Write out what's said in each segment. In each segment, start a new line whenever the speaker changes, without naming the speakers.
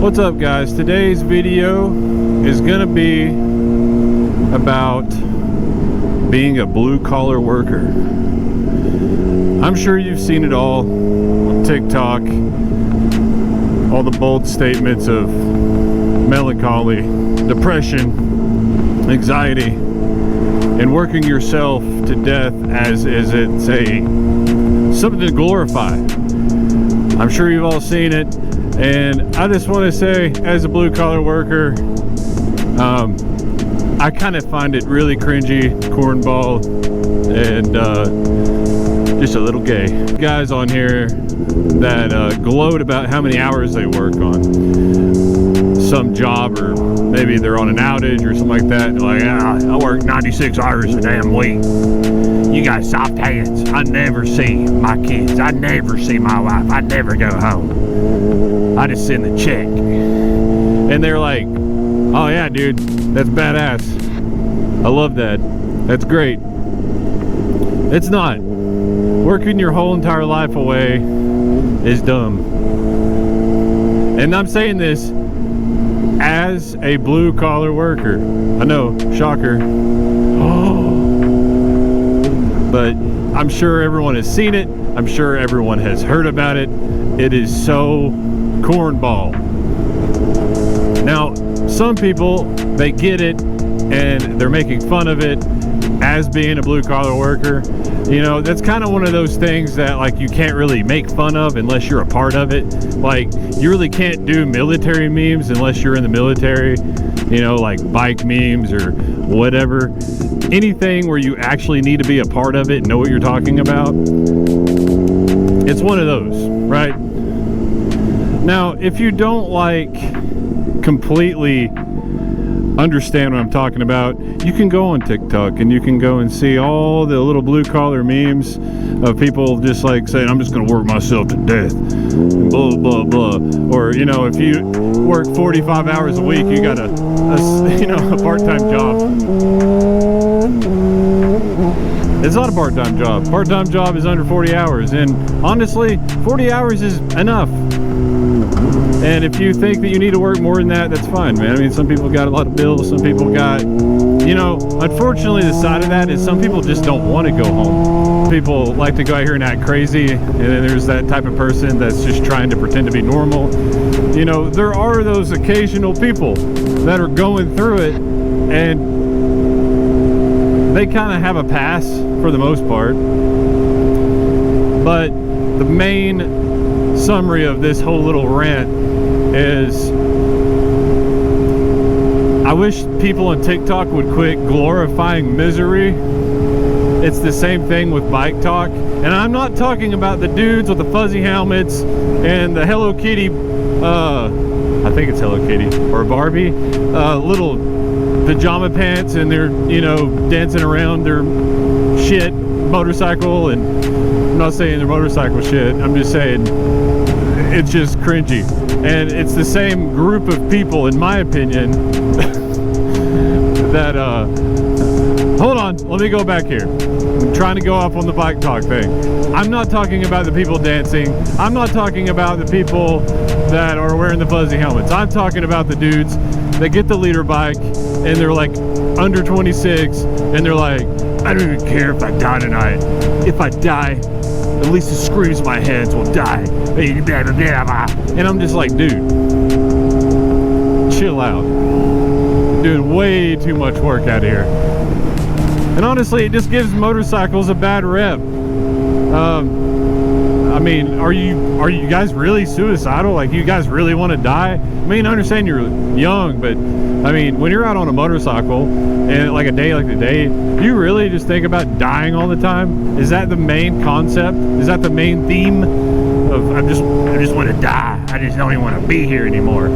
What's up, guys? Today's video is gonna be about being a blue-collar worker. I'm sure you've seen it all on TikTok, all the bold statements of melancholy, depression, anxiety, and working yourself to death as it's something to glorify. I'm sure you've all seen it, and I just want to say, as a blue-collar worker, I kind of find it really cringy, cornball, and just a little gay. Guys on here that gloat about how many hours they work on some job, or maybe they're on an outage or something like that. They're like, I work 96 hours a damn week. You got soft hands. I never see my kids. I never see my wife. I never go home. I just send the check. And they're like, oh yeah, dude, that's badass. I love that. That's great. It's not. Working your whole entire life away is dumb. And I'm saying this as a blue-collar worker. I know, shocker. But I'm sure everyone has seen it. I'm sure everyone has heard about it. It is so cornball. Now, some people, they get it and they're making fun of it as being a blue-collar worker. You know, that's kind of one of those things that, like, you can't really make fun of unless you're a part of it. Like, you really can't do military memes unless you're in the military, you know, like bike memes or whatever. Anything where you actually need to be a part of it and know what you're talking about, it's one of those, right? Now, if you don't, like, completely understand what I'm talking about, you can go on TikTok and you can go and see all the little blue-collar memes of people just like saying, I'm just gonna work myself to death and blah blah blah. Or, you know, if you work 45 hours a week, you got a part-time job. It's not a part-time job. Part-time job is under 40 hours, and honestly, 40 hours is enough. And if you think that you need to work more than that, that's fine, man. I mean, some people got a lot of bills, some people got, you know, unfortunately the side of that is some people just don't want to go home. People like to go out here and act crazy, and then there's that type of person that's just trying to pretend to be normal. You know, there are those occasional people that are going through it, and they kind of have a pass for the most part. But the main summary of this whole little rant is, I wish people on TikTok would quit glorifying misery. It's the same thing with biketok, and I'm not talking about the dudes with the fuzzy helmets and the Hello Kitty, I think it's Hello Kitty or Barbie, little pajama pants, and they're, you know, dancing around their shit motorcycle. And I'm not saying they're motorcycle shit, I'm just saying it's just cringy. And it's the same group of people, in my opinion, that hold on, let me go back here. I'm trying to go up on the biketok thing. I'm not talking about the people dancing. I'm not talking about the people that are wearing the fuzzy helmets. I'm talking about the dudes that get the leader bike and they're like under 26, and they're like, I don't even care if I die tonight. If I die, at least the screws of my hands will die. And I'm just like, dude, chill out. Doing way too much work out here. And honestly, it just gives motorcycles a bad rep. I mean, are you guys really suicidal? Like, you guys really want to die? I mean, I understand you're young, but I mean, when you're out on a motorcycle and like a day like today, do you really just think about dying all the time? Is that the main concept? Is that the main theme of I just want to die? I just don't even want to be here anymore.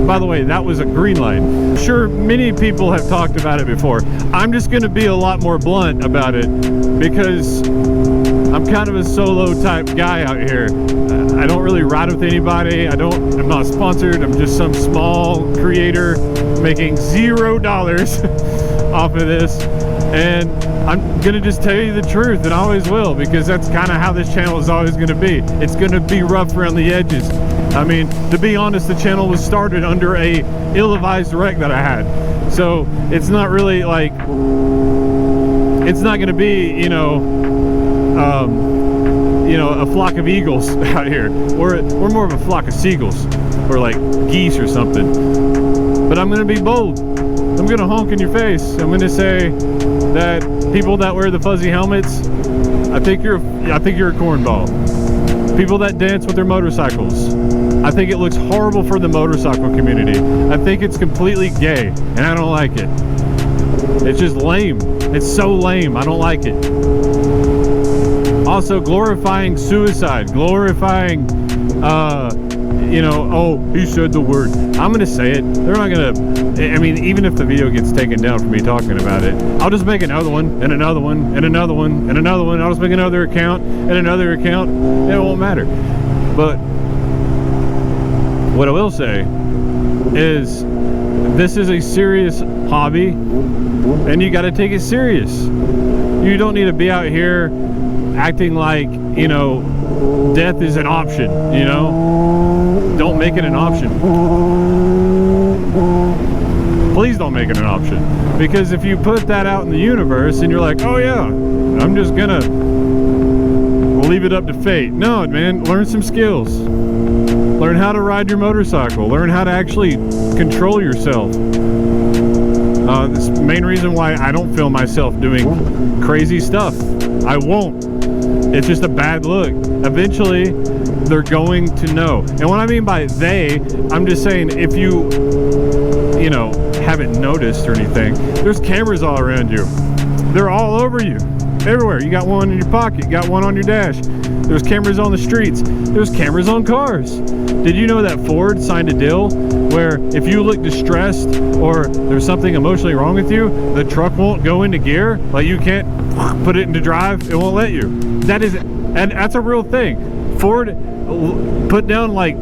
By the way, that was a green light. Sure, many people have talked about it before. I'm just going to be a lot more blunt about it because I'm kind of a solo type guy out here. I don't really ride with anybody. I'm not sponsored. I'm just some small creator making $0 off of this. And I'm gonna just tell you the truth, and I always will, because that's kind of how this channel is always gonna be. It's gonna be rough around the edges. I mean, to be honest, the channel was started under a ill-advised wreck that I had. So it's not really like, it's not going to be, you know, a flock of eagles out here. We're more of a flock of seagulls, or like geese or something. But I'm going to be bold. I'm going to honk in your face. I'm going to say that people that wear the fuzzy helmets, I think you're a cornball. People that dance with their motorcycles, I think it looks horrible for the motorcycle community. I think it's completely gay, and I don't like it. It's just lame. It's so lame. I don't like it. Also, glorifying suicide, glorifying, you know, oh, he said the word. I'm going to say it. They're not going to, I mean, even if the video gets taken down for me talking about it, I'll just make another one, and another one, and another one, and another one. I'll just make another account, and another account. It won't matter. But what I will say is, this is a serious hobby, and you got to take it serious. You don't need to be out here acting like, you know, death is an option, you know? Don't make it an option. Please don't make it an option. Because if you put that out in the universe and you're like, oh yeah, I'm just gonna leave it up to fate. No, man, learn some skills. Learn how to ride your motorcycle. Learn how to actually control yourself. This is the main reason why I don't film myself doing crazy stuff. I won't. It's just a bad look. Eventually, they're going to know. And what I mean by they, I'm just saying, if you know, haven't noticed or anything, there's cameras all around you. They're all over you. Everywhere. You got one in your pocket. You got one on your dash. There's cameras on the streets. There's cameras on cars. Did you know that Ford signed a deal where if you look distressed or there's something emotionally wrong with you, the truck won't go into gear? Like, you can't put it into drive, it won't let you. And that's a real thing. Ford put down like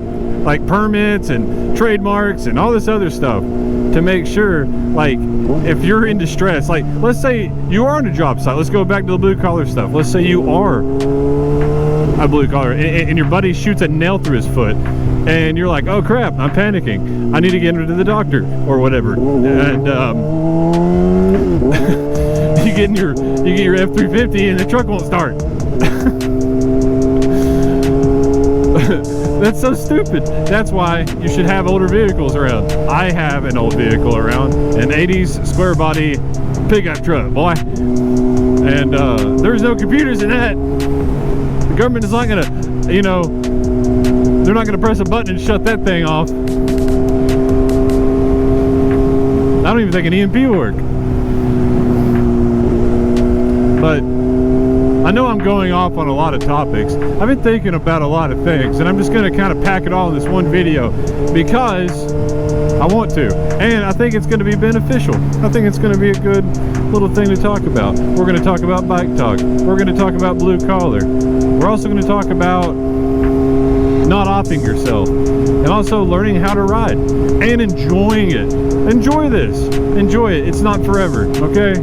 permits and trademarks and all this other stuff to make sure, like, if you're in distress, like, let's say you are on a job site. Let's go back to the blue collar stuff. Let's say you are a blue collar and your buddy shoots a nail through his foot, and you're like, oh crap, I'm panicking, I need to get him to the doctor or whatever, and you get your F-350 and the truck won't start. That's so stupid. That's why you should have older vehicles around. I have an old vehicle around, an 80s square body pickup truck, boy, and there's no computers in that. The government is not gonna, you know, they're not gonna press a button and shut that thing off. I don't even think an EMP will work. But I know I'm going off on a lot of topics. I've been thinking about a lot of things, and I'm just going to kind of pack it all in this one video because I want to, and I think it's going to be beneficial. I think it's going to be a good little thing to talk about. We're going to talk about bike talk. We're going to talk about blue collar. We're also going to talk about not offing yourself, and also learning how to ride and enjoying it. Enjoy this. Enjoy it. It's not forever, okay?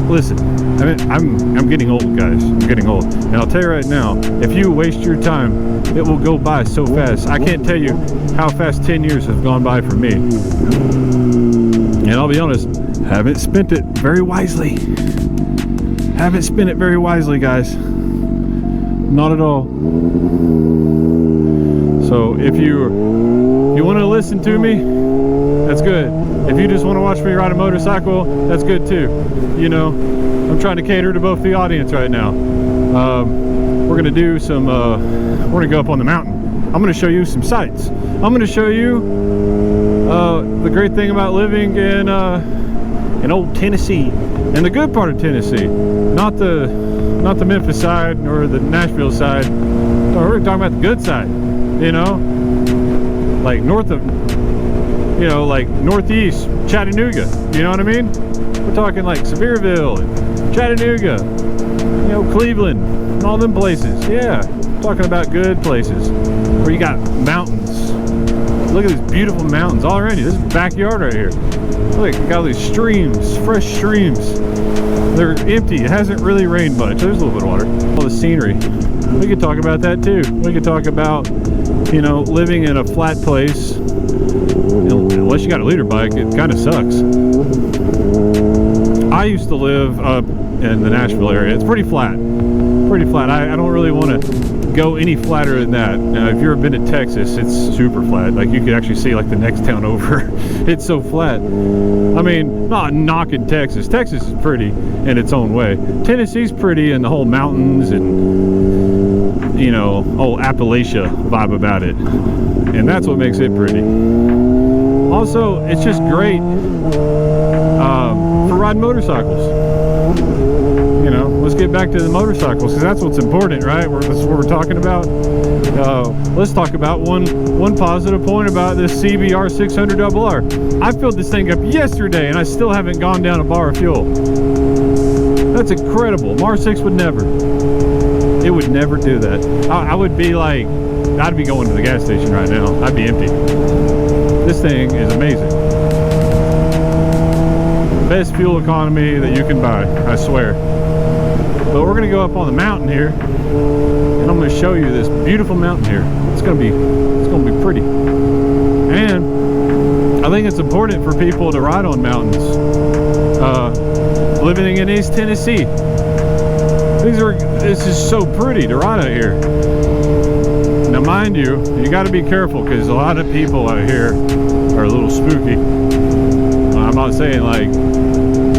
Listen, I mean, I'm getting old, guys. I'm getting old. And I'll tell you right now, if you waste your time, it will go by so fast. I can't tell you how fast 10 years have gone by for me. And I'll be honest, haven't spent it very wisely. Haven't spent it very wisely, guys. Not at all. So if you want to listen to me, that's good. If you just want to watch me ride a motorcycle, that's good too. You know, I'm trying to cater to both the audience right now. We're gonna do some, we're gonna go up on the mountain. I'm gonna show you some sights. I'm gonna show you the great thing about living in old Tennessee, and the good part of Tennessee, not the Memphis side or the Nashville side. No, we're talking about the good side. You know, like north of, you know, like northeast Chattanooga, you know what I mean? We're talking like Sevierville and Chattanooga, you know, Cleveland and all them places. Yeah, talking about good places where you got mountains. Look at these beautiful mountains all around you. This is backyard right here. Look, you got all these streams, fresh streams. They're empty. It hasn't really rained much. There's a little bit of water. All the scenery. We could talk about that too. We could talk about You know, living in a flat place, unless you got a leader bike, it kind of sucks. I used to live up in the Nashville area. It's pretty flat. Pretty flat. I don't really want to go any flatter than that. Now, if you've ever been to Texas, it's super flat. Like, you could actually see like the next town over. It's so flat. I mean, not knocking Texas. Texas is pretty in its own way. Tennessee's pretty in the whole mountains and, you know, whole Appalachia vibe about it. And that's what makes it pretty. Also, it's just great for riding motorcycles. You know, let's get back to the motorcycles, because that's what's important, right? That's what we're talking about. Let's talk about one positive point about this CBR 600RR. I filled this thing up yesterday, and I still haven't gone down a bar of fuel. That's incredible. Mar 6 would never. It would never do that. I would be like, I'd be going to the gas station right now. I'd be empty. This thing is amazing. Best fuel economy that you can buy, I swear. But we're gonna go up on the mountain here, and I'm gonna show you this beautiful mountain here. It's gonna be pretty. And I think it's important for people to ride on mountains. Living in East Tennessee, this is so pretty to ride out here. Now, mind you, you got to be careful, because a lot of people out here are a little spooky. I'm not saying like,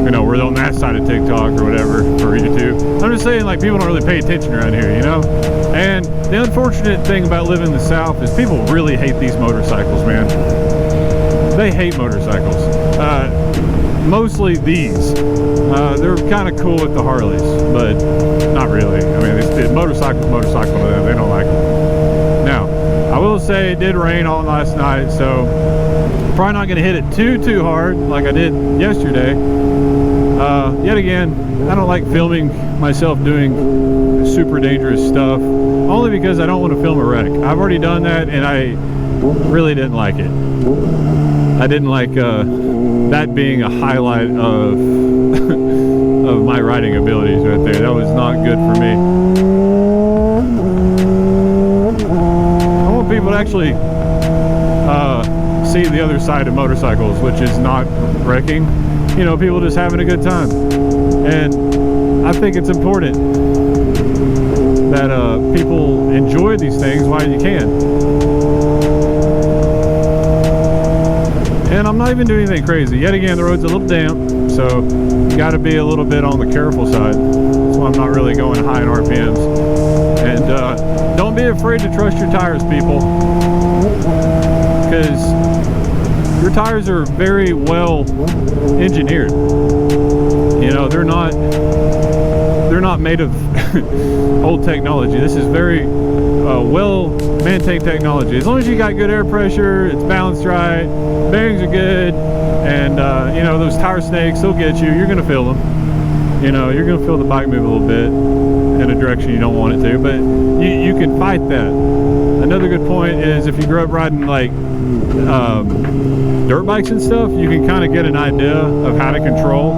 you know, we're on that side of TikTok or whatever, or YouTube. I'm just saying, like, people don't really pay attention around here, you know? And the unfortunate thing about living in the South is people really hate these motorcycles, man. They hate motorcycles. Mostly these. They're kind of cool with the Harleys, but not really. I mean, it's motorcycle to them. They don't like them. Now, I will say it did rain all last night, so probably not going to hit it too hard like I did yesterday. Yet again, I don't like filming myself doing super dangerous stuff, only because I don't want to film a wreck. I've already done that, and I really didn't like it. I didn't like that being a highlight of of my riding abilities right there. That was not good for me. I want people to actually see the other side of motorcycles, which is not wrecking. You know, people just having a good time. And I think it's important that people enjoy these things while you can. And I'm not even doing anything crazy. Yet again, the road's a little damp, so you got to be a little bit on the careful side. That's why I'm not really going high in RPMs. And don't be afraid to trust your tires, people, because your tires are very well engineered. You know, they're not made of old technology. This is very well maintained technology. As long as you got good air pressure, it's balanced right, bearings are good, and you know, those tire snakes, they'll get you. You're gonna feel them. You know, you're gonna feel the bike move a little bit in a direction you don't want it to, but you can fight that. Another good point is, if you grew up riding like dirt bikes and stuff, you can kind of get an idea of how to control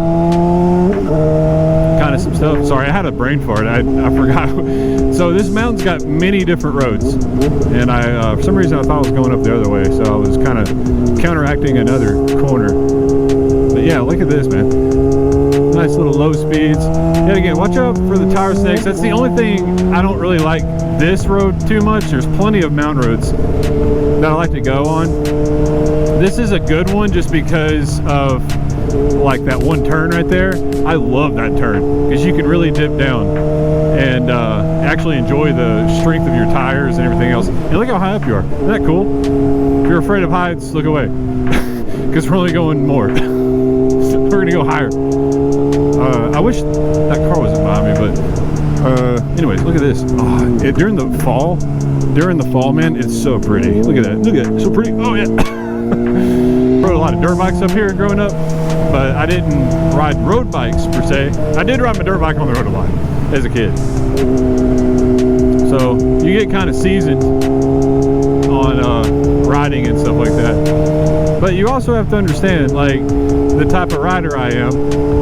kind of some stuff. Sorry, I had a brain fart. I forgot. So this mountain's got many different roads, and I for some reason I thought I was going up the other way, so I was kind of counteracting another corner. But yeah, look at this, man. Nice little low speeds. Yet again, watch out for the tire snakes. That's the only thing I don't really like this road too much. There's plenty of mountain roads that I like to go on. This is a good one just because of like that one turn right there. I love that turn because you can really dip down and actually enjoy the strength of your tires and everything else. And look how high up you are. Isn't that cool? If you're afraid of heights, look away, because we're only going more. We're gonna go higher. I wish that car wasn't behind me, but anyways, look at this. Oh, during the fall, man, it's so pretty. Look at that. Look at it. So pretty. Oh yeah. Rode a lot of dirt bikes up here growing up, but I didn't ride road bikes per se. I did ride my dirt bike on the road a lot as a kid. So you get kind of seasoned on riding and stuff like that. But you also have to understand, like, the type of rider I am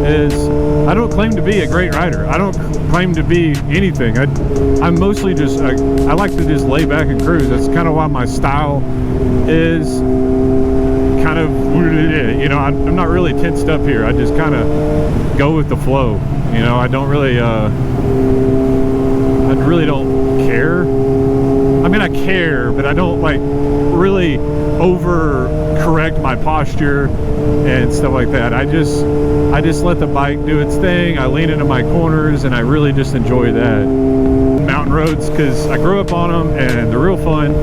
is I don't claim to be a great rider. I don't claim to be anything. I'm mostly just, I like to just lay back and cruise. That's kind of why my style is kind of, you know, I'm not really tensed up here. I just kind of go with the flow. You know, I don't really, I really don't care. I mean, I care, but I don't like really over correct my posture and stuff like that. I just let the bike do its thing. I lean into my corners and I really just enjoy that. Mountain roads, because I grew up on them and they're real fun.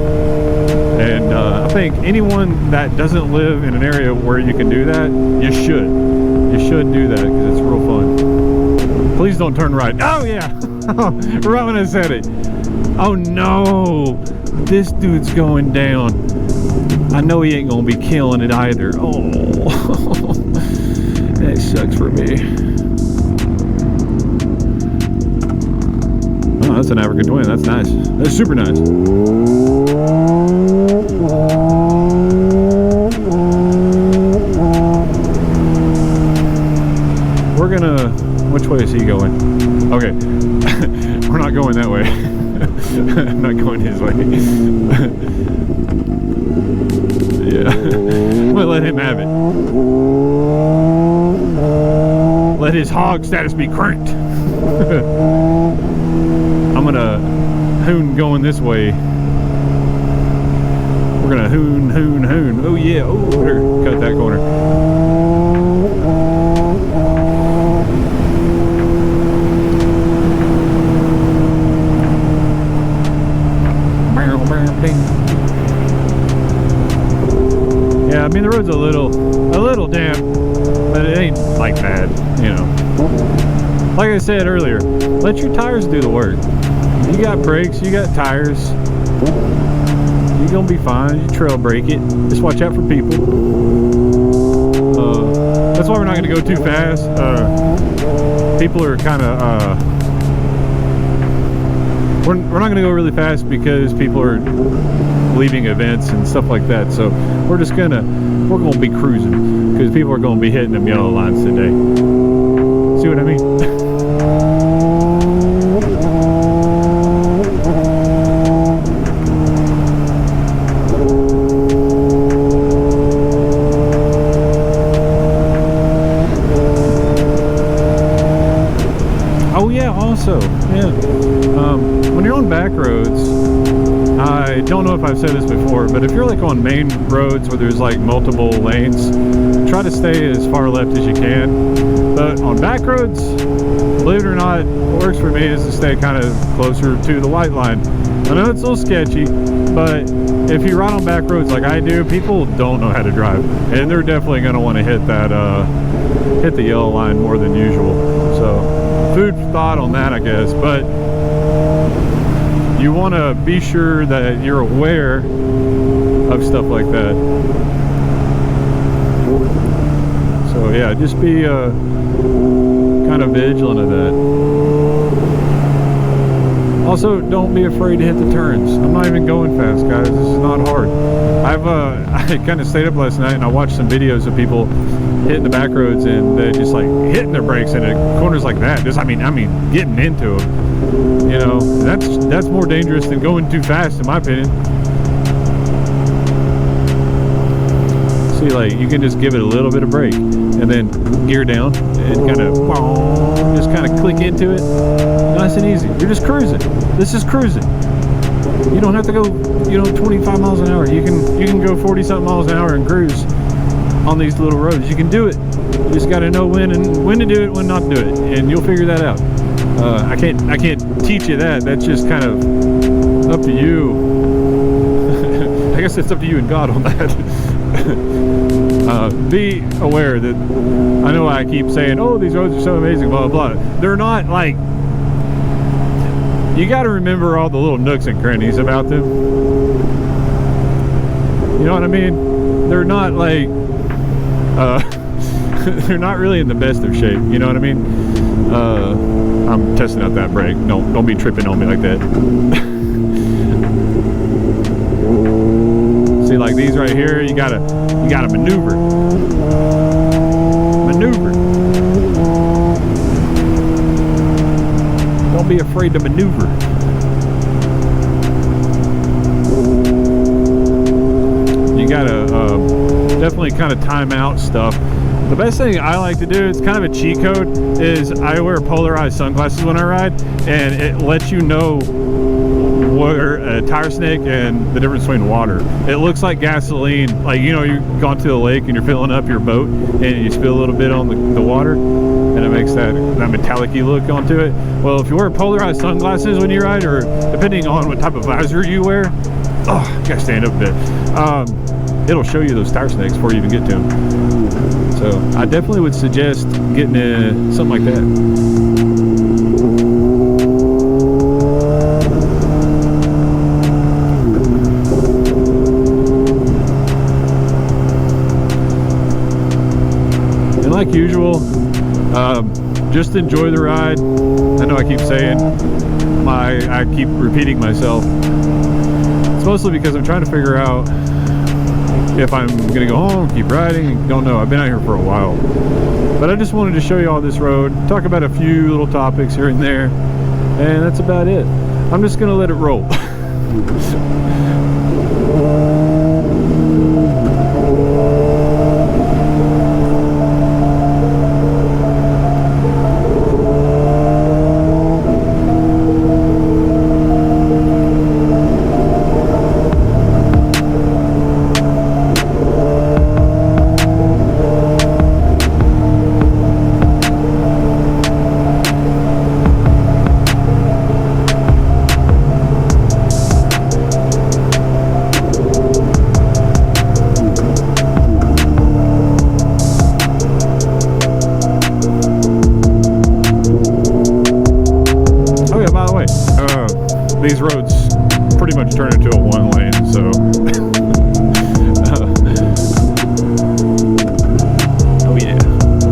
And I think anyone that doesn't live in an area where you can do that, you should do that because it's real fun. Please don't turn right. Oh yeah, right when I said it. Oh no, this dude's going down. I know he ain't gonna be killing it either. Oh, that sucks for me. Oh, that's an African twin. That's nice. That's super nice. We're gonna, which way is he going? Okay, we're not going that way. I'm not going his way. Yeah, I'm gonna let him have it. Let his hog status be cranked. I'm gonna hoon going this way. We're gonna hoon. Oh yeah, oh, better cut that corner. Yeah, I mean the road's a little damp, but it ain't like bad, you know. Like I said earlier, let your tires do the work. You got brakes, you got tires, you're gonna be fine. You trail brake it. Just watch out for people. That's why we're not gonna go too fast. People are kind of we're not gonna go really fast because people are leaving events and stuff like that. So we're gonna be cruising because people are gonna be hitting them yellow lines today. See what I mean? Oh yeah, also, yeah. When you're on back roads, I don't know if I've said this before, but if you're like on main roads where there's like multiple lanes, try to stay as far left as you can. But on back roads, believe it or not, what works for me is to stay kind of closer to the white line. I know it's a little sketcy, but if you ride on back roads like I do, people don't know how to drive, and they're definitely going to want to hit that hit the yellow line more than usual. So food for thought on that, I guess. But you want to be sure that you're aware of stuff like that. So yeah, just be kind of vigilant of that. Also, don't be afraid to hit the turns. I'm not even going fast, guys. This is not hard. I kind of stayed up last night and I watched some videos of people hitting the back roads and they're just like hitting their brakes in corners like that. Just I mean getting into them. You know, that's more dangerous than going too fast, in my opinion. See, like you can just give it a little bit of brake and then gear down and kind of click into it, nice and easy. You're just cruising. This is cruising. You don't have to go, 25 miles an hour. You can go 40 something miles an hour and cruise on these little roads. You can do it. You just got to know when to do it, when not to do it, and you'll figure that out. I can't teach you that. That's just kind of up to you. I guess it's up to you and God on that. Be aware that I know I keep saying, oh, these roads are so amazing, blah blah blah. They're not. Like, you got to remember all the little nooks and crannies about them. You know what I mean? They're not like they're not really in the best of shape. You know what I mean? I'm testing out that brake. Don't be tripping on me like that. See, like like these right here, you gotta maneuver. Don't be afraid to maneuver. You gotta definitely kind of time out stuff. The best thing I like to do, it's kind of a cheat code, is I wear polarized sunglasses when I ride, and it lets you know where a tire snake and the difference between water. It looks like gasoline, like, you know, you've gone to the lake and you're filling up your boat and you spill a little bit on the water, and it makes that metallic-y look onto it. Well, if you wear polarized sunglasses when you ride, or depending on what type of visor you wear, oh, you gotta stand up a bit, it'll show you those tire snakes before you even get to them. So I definitely would suggest getting something like that. And like usual, just enjoy the ride. I know I keep saying, I keep repeating myself. It's mostly because I'm trying to figure out if I'm gonna go home, keep riding. Don't know. I've been out here for a while, but I just wanted to show you all this road, talk about a few little topics here and there, and that's about it. I'm just gonna let it roll. These roads pretty much turn into a one lane, so oh yeah,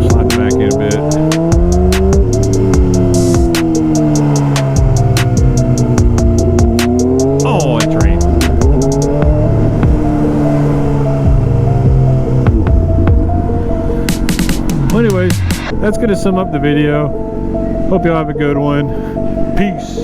slide the back in a bit. Oh, a train. Well, anyways, that's gonna sum up the video. Hope y'all have a good one. Peace.